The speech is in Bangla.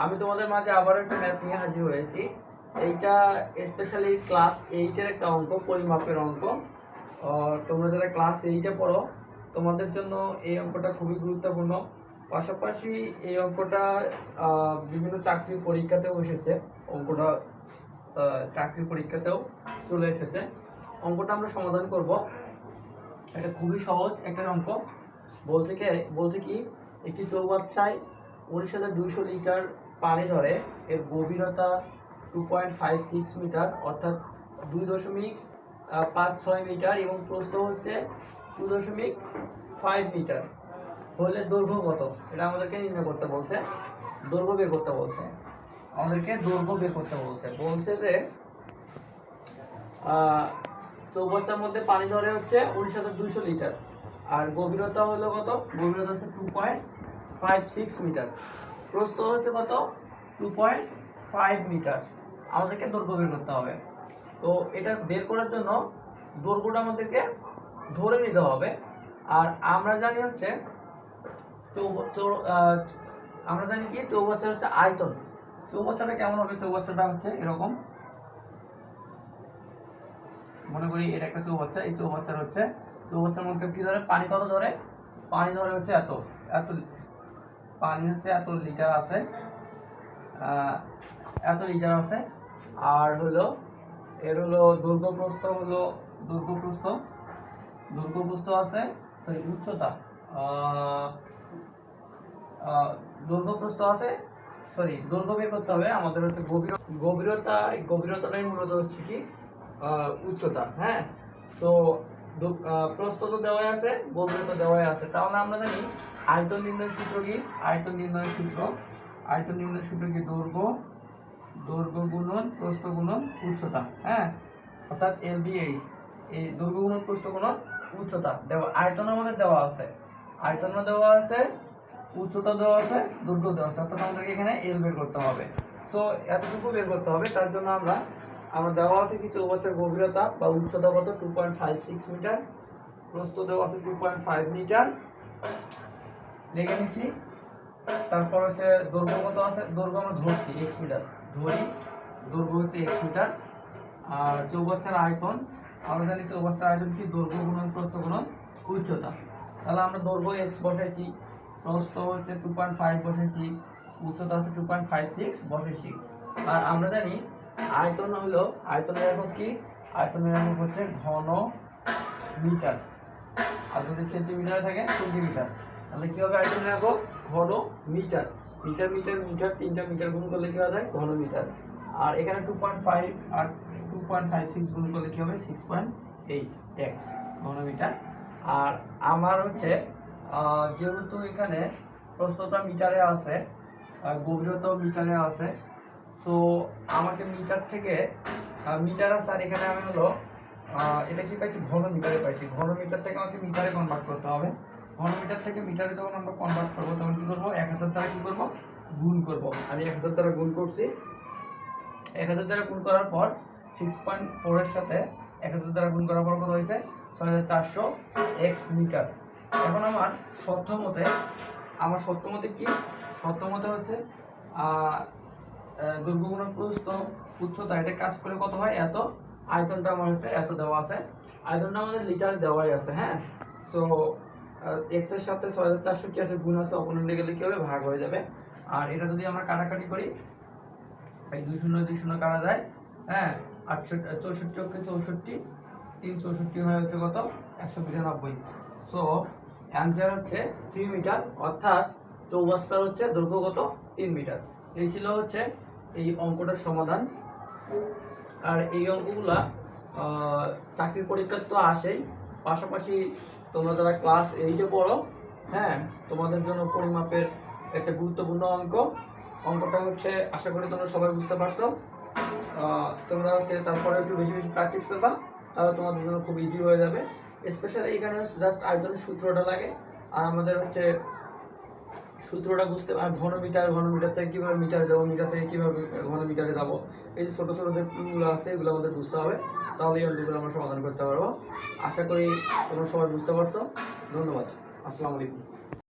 আমি তোমাদের মাঝে আবার একটা ম্যাথ নিয়ে হাজির হয়েছি। এইটা স্পেশালি ক্লাস 8-এর একটা অঙ্ক, পরিমাপের অঙ্ক। তোমরা যারা ক্লাস 8-এ পড়ো তোমাদের জন্য এই অঙ্কটা খুবই গুরুত্বপূর্ণ। পাশাপাশি এই অঙ্কটা বিভিন্ন চাকরির পরীক্ষাতেও এসেছে। অঙ্কটা চাকরির পরীক্ষাতেও চলে এসেছে। অঙ্কটা আমরা সমাধান করব। এটা খুবই সহজ একটা অঙ্ক। বলছে কি একটি চৌবাচ্চায় 19,200 লিটার পানি ধরে, এর গভীরতা 2.56 মিটার অর্থাৎ 2.56 মিটার এবং প্রস্থ হচ্ছে 2.5 মিটার হলে দৈর্ঘ্য কত? এটা আমাদেরকে নির্ণয় করতে বলছে, দৈর্ঘ্য বের করতে বলছে। আমাদেরকে দৈর্ঘ্য বের করতে বলছে যে চৌবাচ্চার মধ্যে পানি ধরে হচ্ছে 19,200 লিটার, আর গভীরতা হলো কত? গভীরতা হচ্ছে 2.56 মিটার, প্রস্থ হচ্ছে কত? 2.5 মিটার। আমাদেরকে দৈর্ঘ্য বের করতে হবে। তো এটা বের করার জন্য দৈর্ঘ্যটা আমাদেরকে ধরে নিতে হবে। আর আমরা জানি হচ্ছে আমরা জানি কি চৌবাচ্চা হচ্ছে আয়তন। চৌবাচ্চাটা কেমন হবে? চৌবাচ্চাটা হচ্ছে এরকম, মনে করি এটা একটা চৌবাচ্চা। এই চৌবাচ্চার মধ্যে কি ধরে? পানি কত ধরে? পানি ধরে হচ্ছে এত পানি হচ্ছে এত লিটার আছে, আর হলো এর হলো দৈর্ঘ্য প্রস্থ আছে, সরি উচ্চতা, দৈর্ঘ্য বের করতে হবে আমাদের হচ্ছে গভীরতাটাই মূলত হচ্ছে কি উচ্চতা। হ্যাঁ, তো প্রস্থ তো দেওয়াই আছে, গভীরতা দেওয়াই আছে। তাহলে আমরা জানি আয়তন নির্ণয়ের সূত্র কি? আয়তন নির্ণয়ের সূত্র কি? দৈর্ঘ্য গুণন প্রস্থ গুণন উচ্চতা। হ্যাঁ, অর্থাৎ LBH, এই দৈর্ঘ্য গুণন প্রস্থ গুণন উচ্চতা দেওয়া। আয়তন আমাদের দেওয়া আছে, উচ্চতা দেওয়া আছে, দৈর্ঘ্য দেওয়া আছে, অর্থাৎ আমাদেরকে এখানে L বের করতে হবে। সো এতটুকু বের করতে হবে। তার জন্য আমরা দেওয়া আছে কি চৌবাচ্চার গভীরতা বা উচ্চতা কত? 2.56 মিটার, প্রস্থ দেওয়া আছে 2.5 মিটার, লিখে নিছি। তারপর হচ্ছে দৈর্ঘ্য কত আছে? দৈর্ঘ্য আমরা ধরছি x মিটার, দৈর্ঘ্য হচ্ছে x মিটার। আর চৌবাচ্চার আয়তন আমরা জানি, চৌবাচ্চার আয়তন কি? দৈর্ঘ্য গুণন প্রস্থ গুণন উচ্চতা। তাহলে আমরা দৈর্ঘ্য x বসাইছি, প্রস্থ হচ্ছে 2.5 বসাইছি, উচ্চতা হচ্ছে 2.56 বসাইছি। আর আমরা জানি আয়তনের একক কি? আয়তনের একক হচ্ছে ঘন মিটার, আর যদি সেন্টিমিটার থাকে সেন্টিমিটার। তাহলে কি হবে? আয়তনের একক ঘন মিটার। মিটার তিনটা মিটার গুণ করলে কি হয়? ঘন মিটার। আর এখানে 2.5 আর 2.56 গুণ করলে কি হবে? 6.8 ঘন মিটার। আর আমার হচ্ছে যেহেতু এখানে প্রস্থটা মিটারে আছে, গভীরতাও মিটারে আছে, সো আমাকে মিটার থেকে মিটার আছে, আর এখানে আমি হলো এটা কি পাইছি? ঘন মিটারে পাইছি। ঘন মিটার থেকে আমাকে মিটারে কনভার্ট করতে হবে। ঘন মিটার থেকে মিটারে যখন আমরা কনভার্ট করবো তখন কি করবো? 1000 দ্বারা কি করবো? গুণ করবো। আমি 1000 দ্বারা গুণ করছি। 1000 দ্বারা গুণ করার পর 6.4 এর সাথে 1000 দ্বারা গুণ করার পর কত হয়েছে? 6400 x মিটার। এখন আমার সত্য মতে কি? সত্য মতে হচ্ছে দৈর্ঘ্য গুণন প্রস্থ উচ্চতা, এটা কাজ করে কত হয়? এত। আয়তনটা আমার হচ্ছে এত দেওয়া আছে, আয়তনটা আমাদের লিটার দেওয়াই আছে। হ্যাঁ, সো x এর সাথে 6400 কি আছে? গুণ আছে, অপনন্ডে গেলে কি হবে? ভাগ হয়ে যাবে। আর এটা যদি আমরা কাটাকাটি করি, এই 2 শূন্য 2 শূন্য কাটা যায়। হ্যাঁ, 64 ওকে 64, 3 64 হয় হচ্ছে কত? 192। সো অ্যানসার হচ্ছে 3 মিটার, অর্থাৎ চৌবাচ্চার হচ্ছে দৈর্ঘ্য কত? 3 মিটার। এই ছিল হচ্ছে এই অঙ্কটার সমাধান। আর এই অঙ্কগুলা চাকরির পরীক্ষা তো আসেই, পাশাপাশি তোমরা যারা ক্লাস 8-এ পড়ো, হ্যাঁ, তোমাদের জন্য পরিমাপের একটা গুরুত্বপূর্ণ অঙ্কটা হচ্ছে আশা করি তোমরা সবাই বুঝতে পারছো। তোমরা হচ্ছে তারপরে একটু বেশি বেশি প্র্যাকটিস করবা, তাহলে তোমাদের জন্য খুব ইজি হয়ে যাবে। স্পেশালি এখানে জাস্ট আয়তনের সূত্রটা লাগে, আর আমাদের হচ্ছে সূত্রটা বুঝতে, আর ঘন মিটার থেকে কিভাবে মিটারে যাবো, মিটার থেকে কিভাবে ঘন মিটারে যাবো, এই যে ছোটো ছোটো যে ক্লুগুলো আছে এগুলো আমাদের বুঝতে হবে, তাহলে এই অঙ্কগুলো আমরা সমাধান করতে পারবো। আশা করি তোমরা সবাই বুঝতে পারছো। ধন্যবাদ। আসসালামু আলাইকুম।